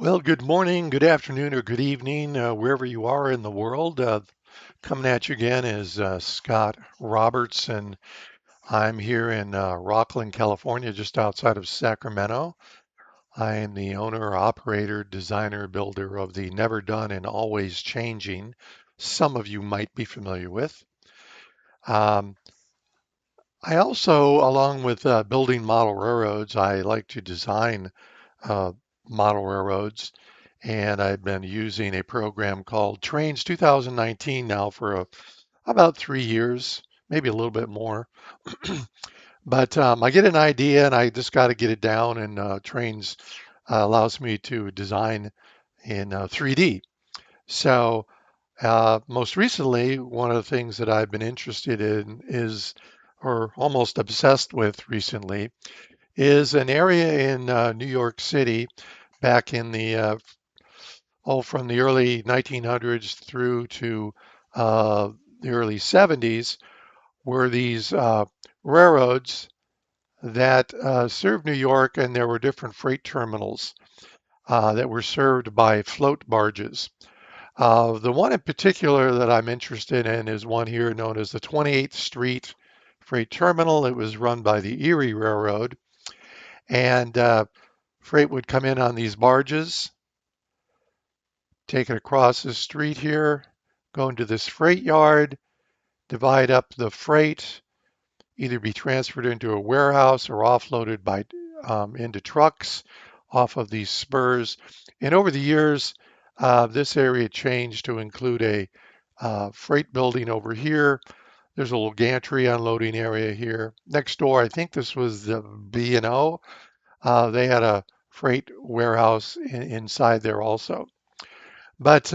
Well, good morning, good afternoon, or good evening, wherever you are in the world. Coming at you again is Scott Roberts, and I'm here in Rockland, California, just outside of Sacramento. I am the owner, operator, designer, builder of the Never Done and Always Changing. Some of you might be familiar with. Um, I also, along with building model railroads, I like to design uh, model railroads, and I've been using a program called Trains 2019 now for about 3 years, maybe a little bit more. But I get an idea and I just got to get it down, and Trains allows me to design in 3D. So most recently, one of the things that I've been interested in is, or almost obsessed with recently, is an area in New York City back in the from the early 1900s through to uh, the early 70s were these railroads that served New York, and there were different freight terminals that were served by float barges. The one in particular that I'm interested in is one here known as the 28th Street Freight Terminal. It was run by the Erie Railroad, and freight would come in on these barges, take it across the street here, go into this freight yard, divide up the freight, either be transferred into a warehouse or offloaded by into trucks off of these spurs. And over the years, this area changed to include a freight building over here. There's a little gantry unloading area here. Next door, I think this was the B&O. They had a freight warehouse inside there also. But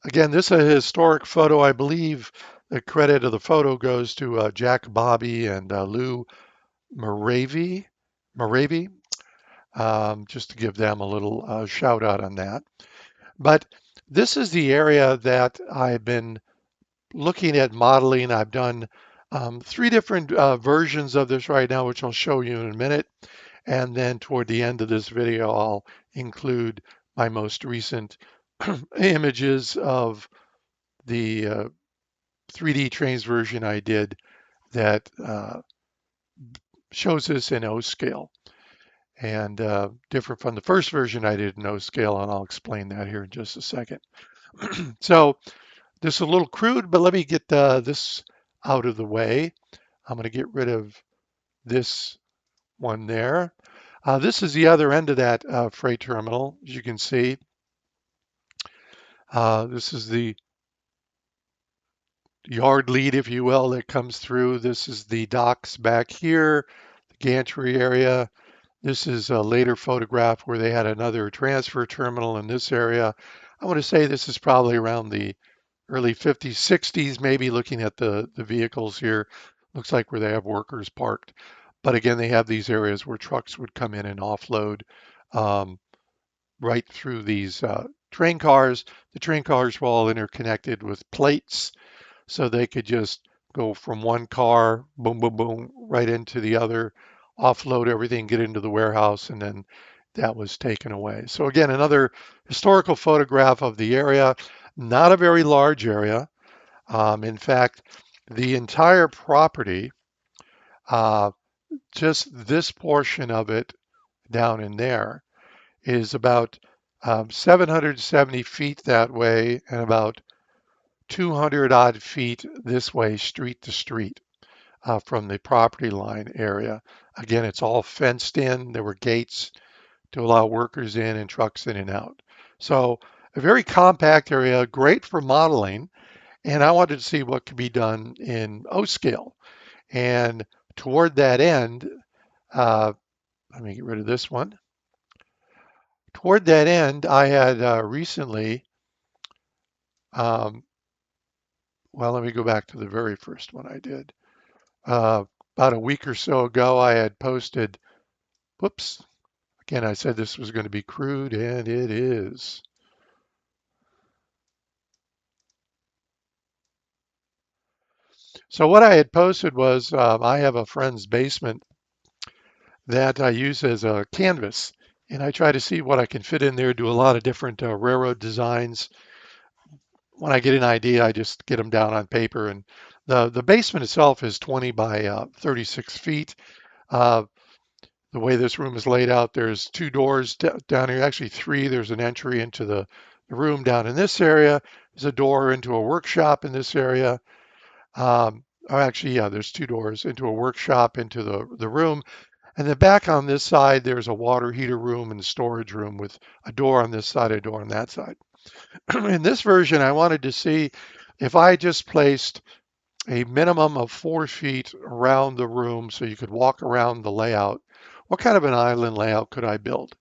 again, this is a historic photo. I believe the credit of the photo goes to Jack Bobby and Lou Moravy, Moravy, just to give them a little shout out on that. But this is the area that I've been looking at modeling. I've done three different versions of this right now, which I'll show you in a minute. And then toward the end of this video, I'll include my most recent images of the 3D Trains version I did that shows this in O scale, and different from the first version I did in O scale, and I'll explain that here in just a second. So this is a little crude, but let me get this out of the way. I'm going to get rid of this one there. This is the other end of that freight terminal, as you can see. This is the yard lead, if you will, that comes through. This is the docks back here, the gantry area. This is a later photograph where they had another transfer terminal in this area. I want to say this is probably around the early 50s, 60s, maybe looking at the vehicles here. Looks like where they have workers parked. But again, they have these areas where trucks would come in and offload um, right through these train cars. The train cars were all interconnected with plates, so they could just go from one car, boom, boom, boom, right into the other, offload everything, get into the warehouse, and then that was taken away. So again, another historical photograph of the area, not a very large area. In fact, the entire property, uh, just this portion of it down in there, is about 770 feet that way and about 200 odd feet this way, street to street, from the property line area. Again, it's all fenced in. There were gates to allow workers in and trucks in and out. So a very compact area, great for modeling. And I wanted to see what could be done in O scale. And toward that end, uh, let me get rid of this one. Toward that end, I had recently, um, well, let me go back to the very first one I did. About a week or so ago, I had posted, whoops, again, I said this was going to be crude, and it is. So what I had posted was I have a friend's basement that I use as a canvas. and I try to see what I can fit in there, do a lot of different railroad designs. When I get an idea, I just get them down on paper. And the basement itself is 20 by 36 feet. Uh, the way this room is laid out, there's two doors down here, actually three. There's an entry into the room down in this area. There's a door into a workshop in this area. Oh, actually, yeah, there's two doors into a workshop into the room. And then back on this side, there's a water heater room and a storage room with a door on this side, a door on that side. In this version, I wanted to see if I just placed a minimum of 4 feet around the room so you could walk around the layout, what kind of an island layout could I build?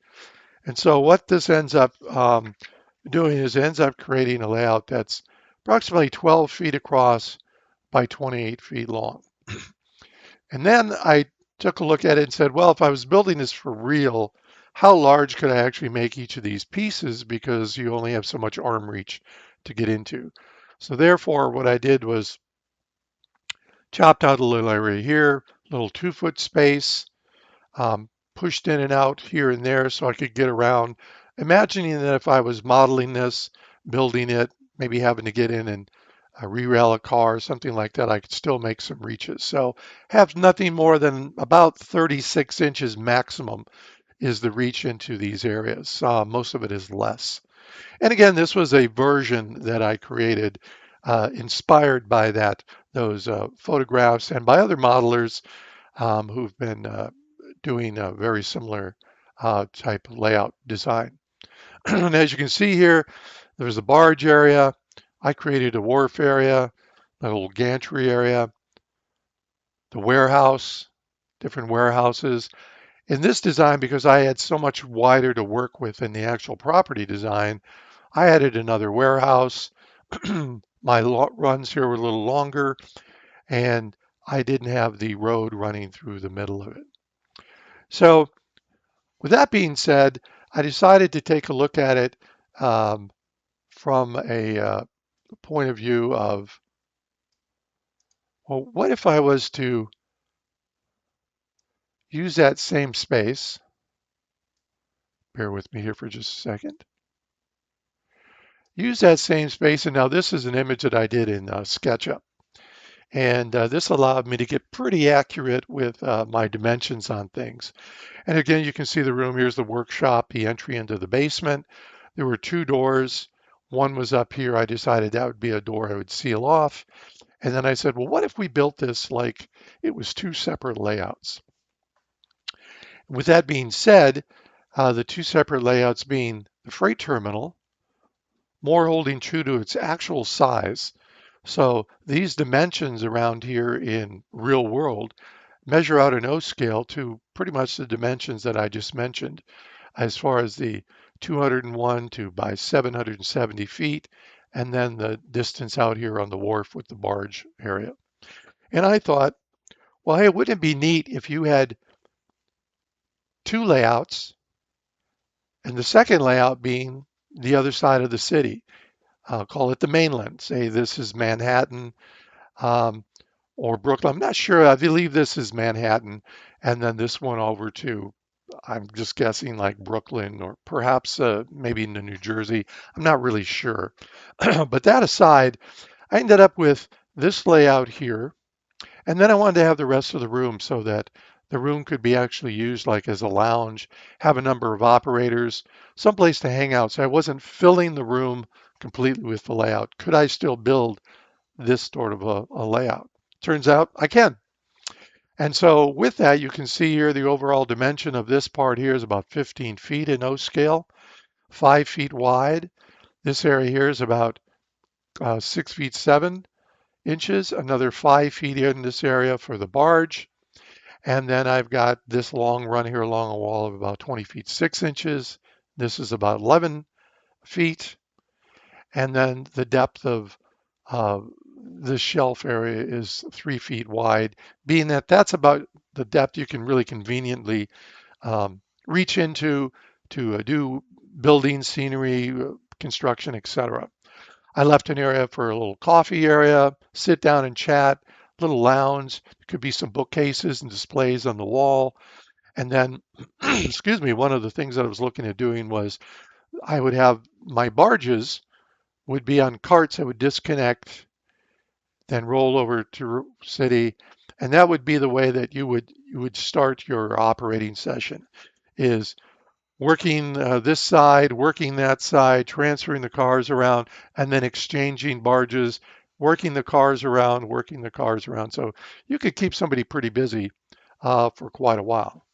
And so what this ends up doing is it ends up creating a layout that's approximately 12 feet across by 28 feet long. And then I took a look at it and said, well, if I was building this for real, how large could I actually make each of these pieces because you only have so much arm reach to get into. So therefore, what I did was chopped out a little area here, little 2 foot space, pushed in and out here and there so I could get around. Imagining that if I was modeling this, building it, maybe having to get in and re-rail a car, something like that, I could still make some reaches. So have nothing more than about 36 inches maximum is the reach into these areas. Most of it is less. And again, this was a version that I created inspired by those photographs and by other modelers who've been doing a very similar type of layout design. And as you can see here, there's a barge area. I created a wharf area, a little gantry area, the warehouse, different warehouses. In this design, because I had so much wider to work with in the actual property design, I added another warehouse. My runs here were a little longer, and I didn't have the road running through the middle of it. So with that being said, I decided to take a look at it um, from a point of view of, well, what if I was to use that same space? Bear with me here for just a second. Use that same space, and now this is an image that I did in SketchUp. And this allowed me to get pretty accurate with my dimensions on things. And again, you can see the room. Here's the workshop, the entry into the basement. There were two doors. One was up here. I decided that would be a door I would seal off. And then I said, well, what if we built this like it was two separate layouts? With that being said, the two separate layouts being the freight terminal, more holding true to its actual size. So these dimensions around here in real world measure out an O scale to pretty much the dimensions that I just mentioned, as far as the 201 to by 770 feet, and then the distance out here on the wharf with the barge area. And I thought, well, hey, wouldn't it be neat if you had two layouts and the second layout being the other side of the city? Call it the mainland. Say this is Manhattan um, or Brooklyn. I'm not sure. I believe this is Manhattan, and then this one over to, I'm just guessing like Brooklyn or perhaps maybe into New Jersey. I'm not really sure. But that aside, I ended up with this layout here. And then I wanted to have the rest of the room so that the room could be actually used like as a lounge, have a number of operators, someplace to hang out. So I wasn't filling the room completely with the layout. Could I still build this sort of a layout? Turns out I can. And so with that, you can see here the overall dimension of this part here is about 15 feet in O scale, 5 feet wide. This area here is about 6 feet 7 inches, another 5 feet in this area for the barge. And then I've got this long run here along a wall of about 20 feet 6 inches. This is about 11 feet. And then the depth of this shelf area is 3 feet wide, being that that's about the depth you can really conveniently reach into to do building, scenery, construction, etc. I left an area for a little coffee area, sit down and chat, little lounge. There could be some bookcases and displays on the wall. And then, excuse me, one of the things that I was looking at doing was I would have my barges would be on carts that would disconnect, then roll over to city, and that would be the way that you would start your operating session. Is working this side, working that side, transferring the cars around, and then exchanging barges, working the cars around, working the cars around. So you could keep somebody pretty busy for quite a while.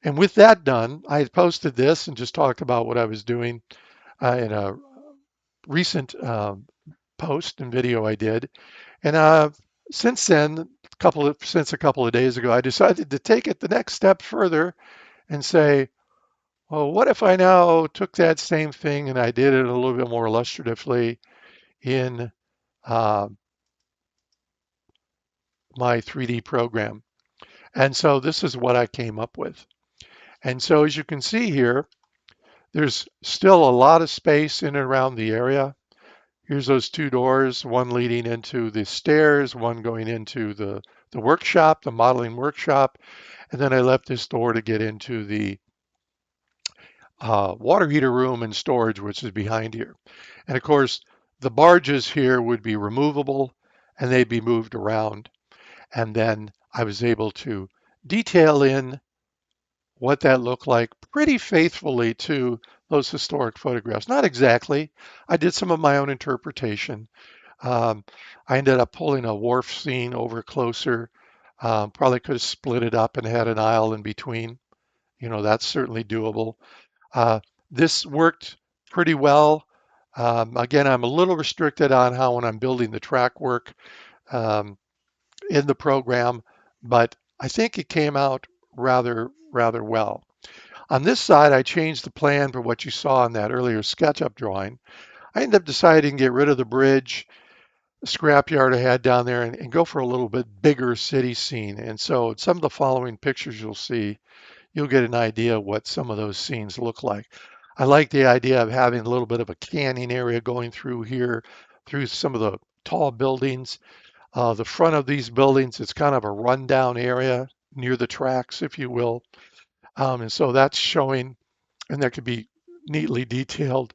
And with that done, I had posted this and just talked about what I was doing in a recent post and video I did. And since then, since a couple of days ago, I decided to take it the next step further and say, well, what if I now took that same thing and I did it a little bit more illustratively in uh, my 3D program? And so this is what I came up with. And so as you can see here, there's still a lot of space in and around the area. Here's those two doors, one leading into the stairs, one going into the workshop, the modeling workshop. And then I left this door to get into the water heater room and storage, which is behind here. And of course, the barges here would be removable and they'd be moved around. And then I was able to detail in what that looked like pretty faithfully to those historic photographs. Not exactly. I did some of my own interpretation. Um, I ended up pulling a wharf scene over closer. Probably could have split it up and had an aisle in between. That's certainly doable. Uh, this worked pretty well. Again, I'm a little restricted on how when I'm building the track work um, in the program, but I think it came out rather well. On this side, I changed the plan for what you saw in that earlier SketchUp drawing. I ended up deciding to get rid of the bridge, the scrapyard I had down there, and go for a little bit bigger city scene. And so some of the following pictures you'll get an idea of what some of those scenes look like. I like the idea of having a little bit of a canyon area going through here, through some of the tall buildings. The front of these buildings, it's kind of a rundown area near the tracks, if you will. And so that's showing, and that could be neatly detailed.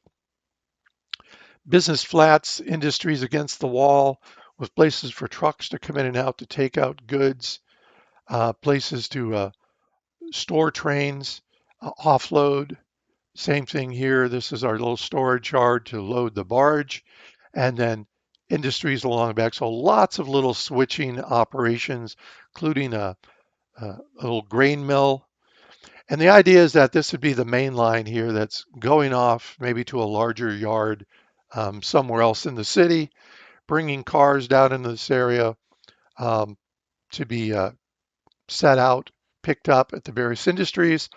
Business flats, industries against the wall with places for trucks to come in and out to take out goods, places to store trains, offload. Same thing here. This is our little storage yard to load the barge, and then industries along the back. So lots of little switching operations, including a little grain mill. And the idea is that this would be the main line here that's going off maybe to a larger yard somewhere else in the city, bringing cars down into this area um, to be set out, picked up at the various industries,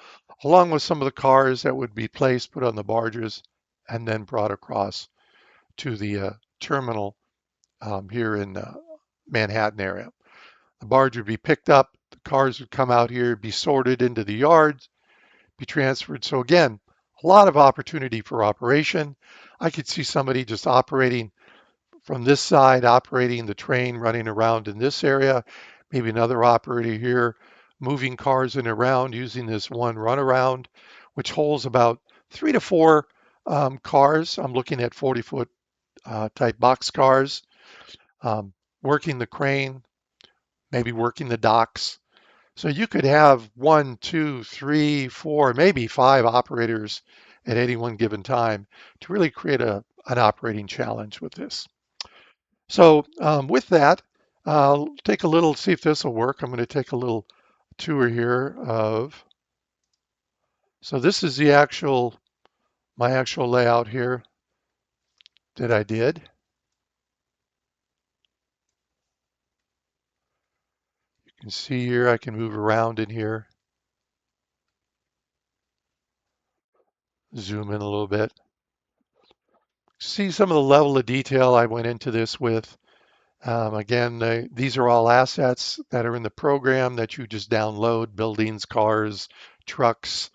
along with some of the cars that would be placed, put on the barges, and then brought across to the terminal here in Manhattan area. The barge would be picked up, the cars would come out here, be sorted into the yards, be transferred. So again, a lot of opportunity for operation. I could see somebody just operating from this side, operating the train, running around in this area, maybe another operator here, moving cars in and around using this one runaround, which holds about 3 to 4 cars. I'm looking at 40-foot type box cars, um, working the crane, maybe working the docks. So you could have 1, 2, 3, 4, maybe 5 operators at any one given time to really create an operating challenge with this. So with that, take a little, see if this will work. I'm going to take a little tour here of, so this is my actual layout here that I did. You can see here, I can move around in here, zoom in a little bit. See some of the level of detail I went into this with. Again, these are all assets that are in the program that you just download, buildings, cars, trucks,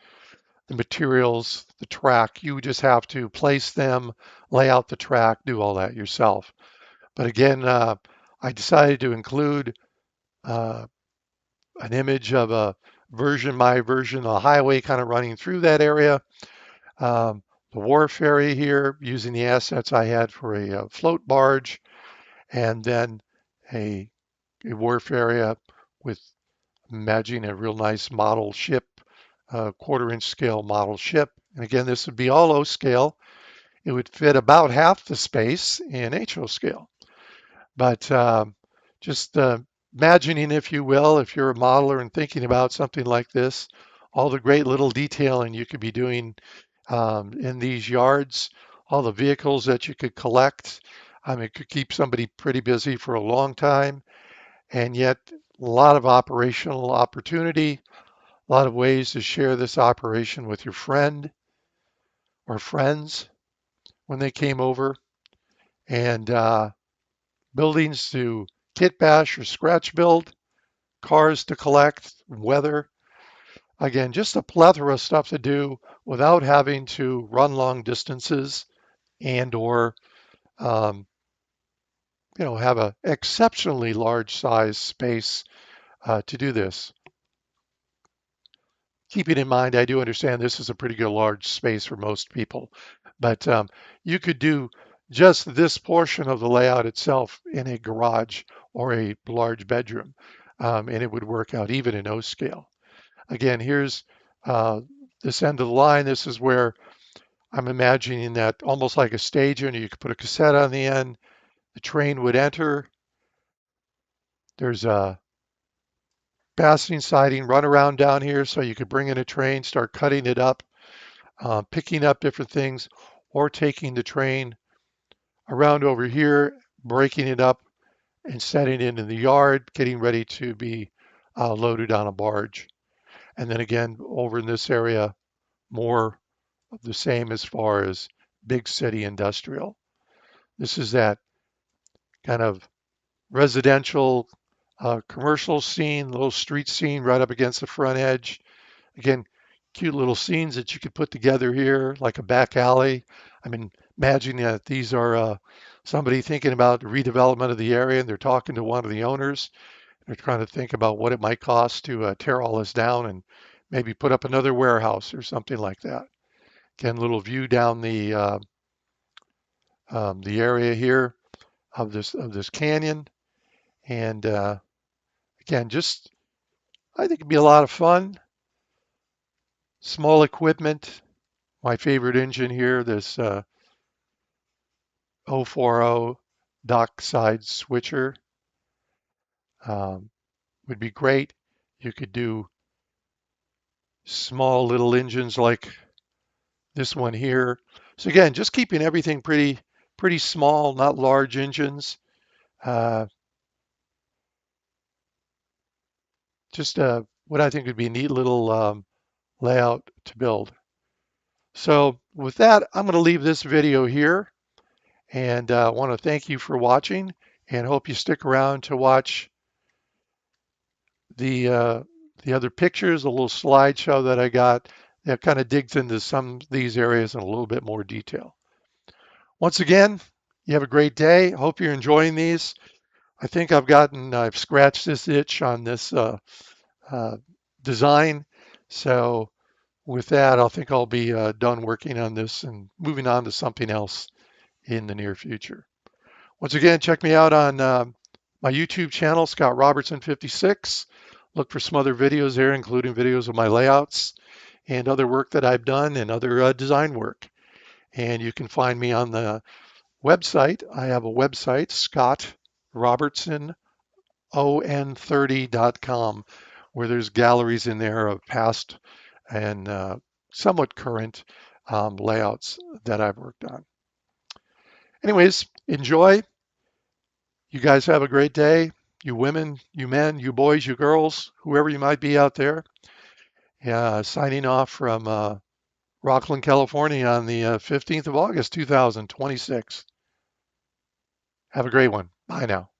the materials, the track. You just have to place them, lay out the track, do all that yourself. But again, I decided to include uh, an image of my version of the highway kind of running through that area. Um, the wharf area here, using the assets I had for a float barge, and then a, a wharf area with, imagine a real nice model ship, quarter-inch scale model ship. And again, this would be all O scale. It would fit about half the space in HO scale. But just imagining, if you will, if you're a modeler and thinking about something like this, all the great little detailing you could be doing in these yards, all the vehicles that you could collect. It could keep somebody pretty busy for a long time, and yet a lot of operational opportunity, a lot of ways to share this operation with your friend or friends when they came over, and buildings to kit bash or scratch build, cars to collect, weather. Again, just a plethora of stuff to do without having to run long distances and or um, have a exceptionally large size space to do this. Keeping in mind, I do understand this is a pretty good large space for most people, but you could do just this portion of the layout itself in a garage or a large bedroom, and it would work out even in O scale. Again, here's uh, this end of the line. This is where I'm imagining that almost like a stage, and you could put a cassette on the end. The train would enter. There's a passing siding run around down here, so you could bring in a train, start cutting it up, picking up different things, or taking the train around over here, breaking it up and setting it in the yard, getting ready to be loaded on a barge. And then again, over in this area, more of the same as far as big city industrial. This is that kind of residential, commercial scene, little street scene right up against the front edge. Again, cute little scenes that you could put together here, like a back alley. I mean, imagine that these are somebody thinking about the redevelopment of the area, and they're talking to one of the owners. They're trying to think about what it might cost to tear all this down and maybe put up another warehouse or something like that. Again, little view down the area here of this canyon, and again, just I think it'd be a lot of fun. Small equipment. My favorite engine here, this 040 dockside switcher, um, would be great. You could do small little engines like this one here. So again, just keeping everything pretty small, not large engines. Uh, just what I think would be a neat little layout to build. So with that, I'm going to leave this video here, and want to thank you for watching, and hope you stick around to watch the uh, the other pictures, a little slideshow that I got that kind of digs into some of these areas in a little bit more detail. Once again, you have a great day. Hope you're enjoying these. I think I've scratched this itch on this uh, design. So with that, I think I'll be done working on this and moving on to something else in the near future. Once again, check me out on my YouTube channel, Scott Robertson 56. Look for some other videos there, including videos of my layouts and other work that I've done and other design work. And you can find me on the website. I have a website, scottrobertsonON30.com, where there's galleries in there of past and somewhat current layouts that I've worked on. Anyways, enjoy. You guys have a great day. You women, you men, you boys, you girls, whoever you might be out there. Yeah, signing off from Rockland, California on the 15th of August, 2026. Have a great one. Bye now.